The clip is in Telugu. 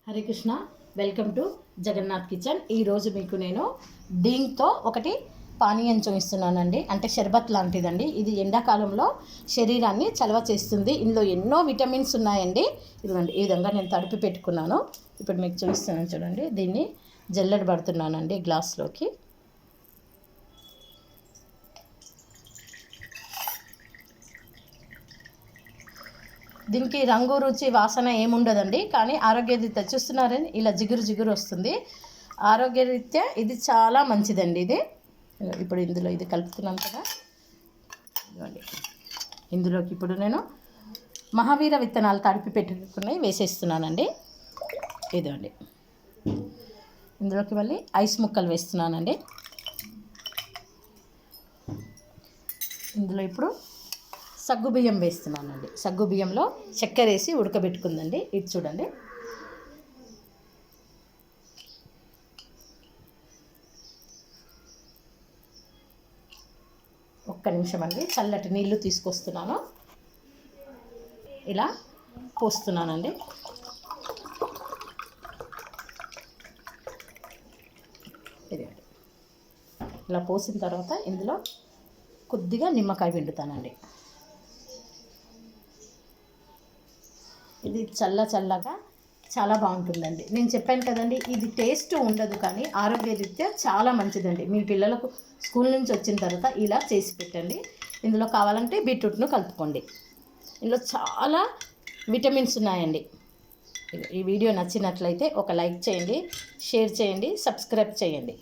Hare Krishna. Welcome to Jagannath kitchen. ఈరోజు మీకు నేను దీంతో ఒకటి పానీయం చూపిస్తున్నానండి. అంటే షర్బత్ లాంటిదండి. ఇది ఎండాకాలంలో శరీరాన్ని చలవ చేస్తుంది. ఇందులో ఎన్నో విటమిన్స్ ఉన్నాయండి. ఇదిగోండి, ఈ విధంగా నేను తడిపి పెట్టుకున్నాను. ఇప్పుడు మీకు చూపిస్తున్నాను చూడండి. దీన్ని జల్లెడ పడుతున్నానండి గ్లాస్లోకి. దీనికి రంగు రుచి వాసన ఏముండదండి, కానీ ఆరోగ్యరీత్యా చూస్తున్నారని ఇలా జిగురు జిగురు వస్తుంది. ఆరోగ్యరీత్యా ఇది చాలా మంచిదండి. ఇది ఇప్పుడు ఇందులో ఇది కలుపుతున్నాను కదా. ఇదిగోండి, ఇందులోకి ఇప్పుడు నేను మహావీర విత్తనాలు తడిపి పెట్టుకుని వేసేస్తున్నానండి. ఇదిగోండి, ఇందులోకి మళ్ళీ ఐస్ ముక్కలు వేస్తున్నానండి. ఇందులో ఇప్పుడు సగ్గుబియ్యం వేస్తున్నానండి. సగ్గుబియ్యంలో చక్కెర వేసి ఉడకబెట్టుకుందండి. ఇది చూడండి. ఒక్క నిమిషం అండి, చల్లటి నీళ్లు తీసుకొస్తున్నాను. ఇలా పోస్తున్నానండి. ఇది ఇలా పోసిన తర్వాత ఇందులో కొద్దిగా నిమ్మకాయ పిండుతానండి. ఇది చల్లగా చాలా బాగుంటుందండి. నేను చెప్పాను కదండి, ఇది టేస్ట్ ఉండదు కానీ ఆరోగ్యరీత్యా చాలా మంచిదండి. మీ పిల్లలకు స్కూల్ నుంచి వచ్చిన తర్వాత ఇలా చేసి పెట్టండి. ఇందులో కావాలంటే బీట్రూట్ను కలుపుకోండి. ఇందులో చాలా విటమిన్స్ ఉన్నాయండి. ఈ వీడియో నచ్చినట్లయితే ఒక లైక్ చేయండి, షేర్ చేయండి, సబ్స్క్రైబ్ చేయండి.